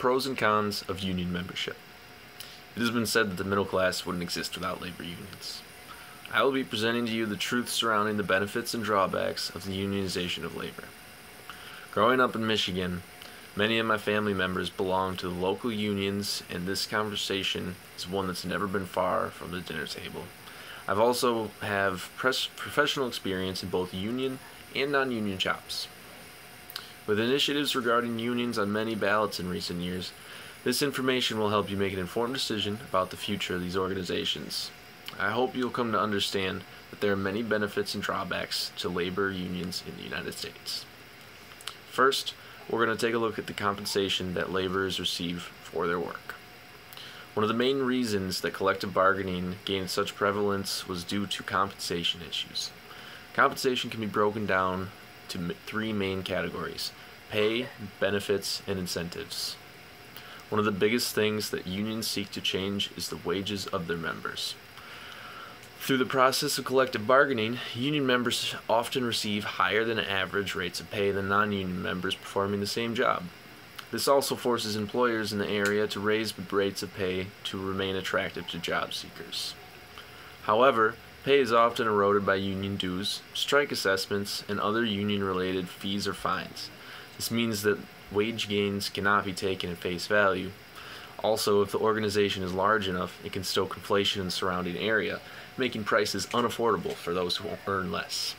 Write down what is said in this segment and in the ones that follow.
pros and cons of union membership. It has been said that the middle class wouldn't exist without labor unions. I will be presenting to you the truth surrounding the benefits and drawbacks of the unionization of labor. Growing up in Michigan, many of my family members belong to the local unions, and this conversation is one that's never been far from the dinner table. I've also have professional experience in both union and non-union jobs. With initiatives regarding unions on many ballots in recent years, this information will help you make an informed decision about the future of these organizations. I hope you'll come to understand that there are many benefits and drawbacks to labor unions in the United States. First, we're going to take a look at the compensation that laborers receive for their work. One of the main reasons that collective bargaining gained such prevalence was due to compensation issues. Compensation can be broken down to three main categories: pay, benefits, and incentives. One of the biggest things that unions seek to change is the wages of their members. Through the process of collective bargaining, union members often receive higher than average rates of pay than non-union members performing the same job. This also forces employers in the area to raise rates of pay to remain attractive to job seekers. However, pay is often eroded by union dues, strike assessments, and other union-related fees or fines. This means that wage gains cannot be taken at face value. Also, if the organization is large enough, it can stoke inflation in the surrounding area, making prices unaffordable for those who earn less.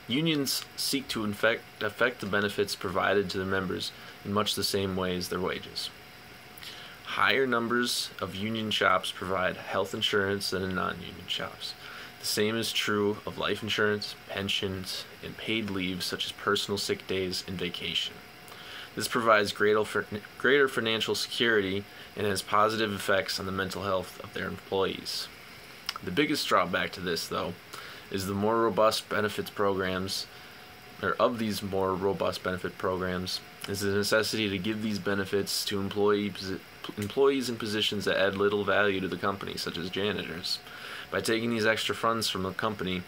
Unions seek to affect the benefits provided to their members in much the same way as their wages. Higher numbers of union shops provide health insurance than in non-union shops. The same is true of life insurance, pensions, and paid leave such as personal sick days and vacation. This provides greater financial security and has positive effects on the mental health of their employees. The biggest drawback to this, though, is the more robust benefits programs, or of these more robust benefit programs, is the necessity to give these benefits to employees in positions that add little value to the company, such as janitors. By taking these extra funds from the company,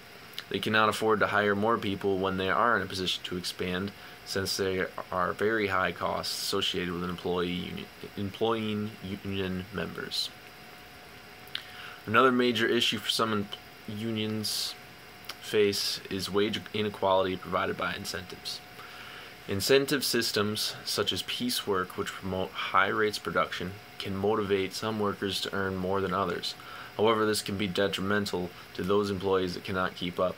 they cannot afford to hire more people when they are in a position to expand, since there are very high costs associated with employing union members. Another major issue for some unions face is wage inequality provided by incentives. Incentive systems such as piecework, which promote high rates of production, can motivate some workers to earn more than others. However, this can be detrimental to those employees that cannot keep up.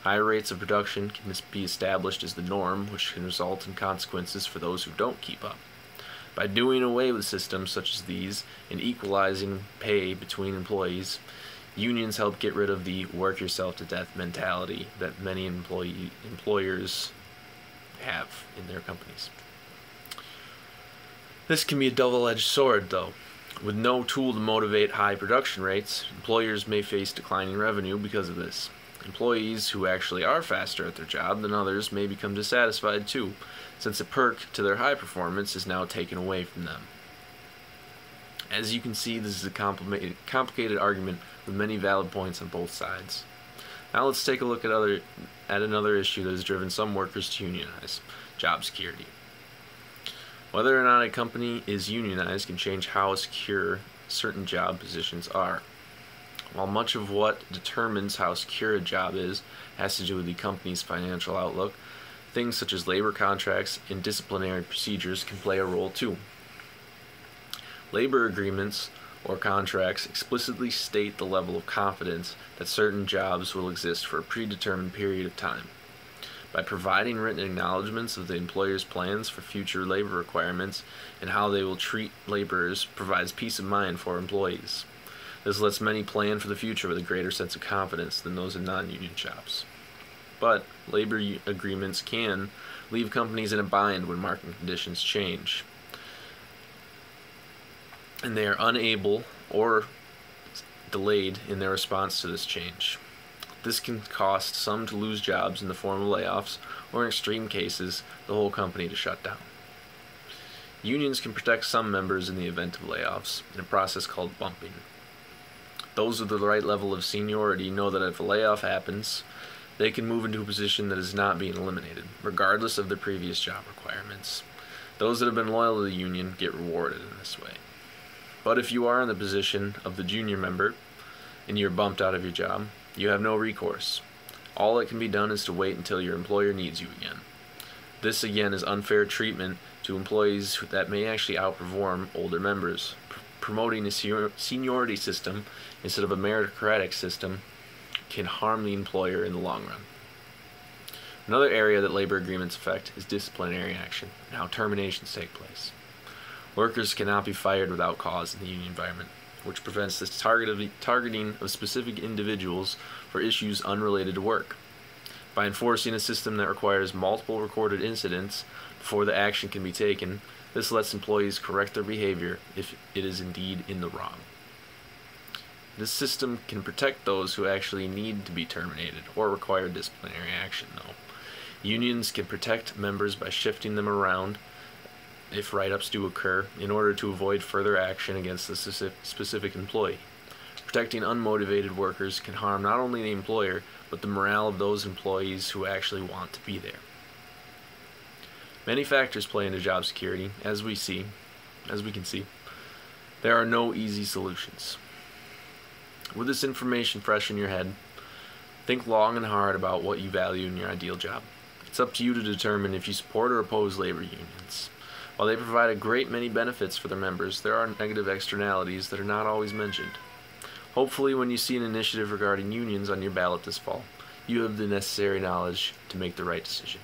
High rates of production can be established as the norm, which can result in consequences for those who don't keep up. By doing away with systems such as these and equalizing pay between employees, unions help get rid of the work yourself to death mentality that many employers have in their companies. This can be a double-edged sword, though. With no tool to motivate high production rates, employers may face declining revenue because of this. Employees who actually are faster at their job than others may become dissatisfied too, since a perk to their high performance is now taken away from them. As you can see, this is a complicated argument with many valid points on both sides. Now let's take a look at another issue that has driven some workers to unionize: job security. Whether or not a company is unionized can change how secure certain job positions are. While much of what determines how secure a job is has to do with the company's financial outlook, things such as labor contracts and disciplinary procedures can play a role too. Labor agreements or contracts explicitly state the level of confidence that certain jobs will exist for a predetermined period of time. By providing written acknowledgments of the employer's plans for future labor requirements and how they will treat laborers provides peace of mind for employees. This lets many plan for the future with a greater sense of confidence than those in non-union shops. But labor agreements can leave companies in a bind when market conditions change, and they are unable or delayed in their response to this change. This can cost some to lose jobs in the form of layoffs, or in extreme cases, the whole company to shut down. Unions can protect some members in the event of layoffs, in a process called bumping. Those with the right level of seniority know that if a layoff happens, they can move into a position that is not being eliminated, regardless of their previous job requirements. Those that have been loyal to the union get rewarded in this way. But if you are in the position of the junior member and you're bumped out of your job, you have no recourse. All that can be done is to wait until your employer needs you again. This again is unfair treatment to employees that may actually outperform older members. Promoting a seniority system instead of a meritocratic system can harm the employer in the long run. Another area that labor agreements affect is disciplinary action and how terminations take place. Workers cannot be fired without cause in the union environment, which prevents the targeting of specific individuals for issues unrelated to work. By enforcing a system that requires multiple recorded incidents before the action can be taken, this lets employees correct their behavior if it is indeed in the wrong. This system can protect those who actually need to be terminated or require disciplinary action, though. Unions can protect members by shifting them around if write-ups do occur in order to avoid further action against the specific employee. Protecting unmotivated workers can harm not only the employer, but the morale of those employees who actually want to be there. Many factors play into job security, as we can see. There are no easy solutions. With this information fresh in your head, think long and hard about what you value in your ideal job. It's up to you to determine if you support or oppose labor unions. While they provide a great many benefits for their members, there are negative externalities that are not always mentioned. Hopefully, when you see an initiative regarding unions on your ballot this fall, you have the necessary knowledge to make the right decision.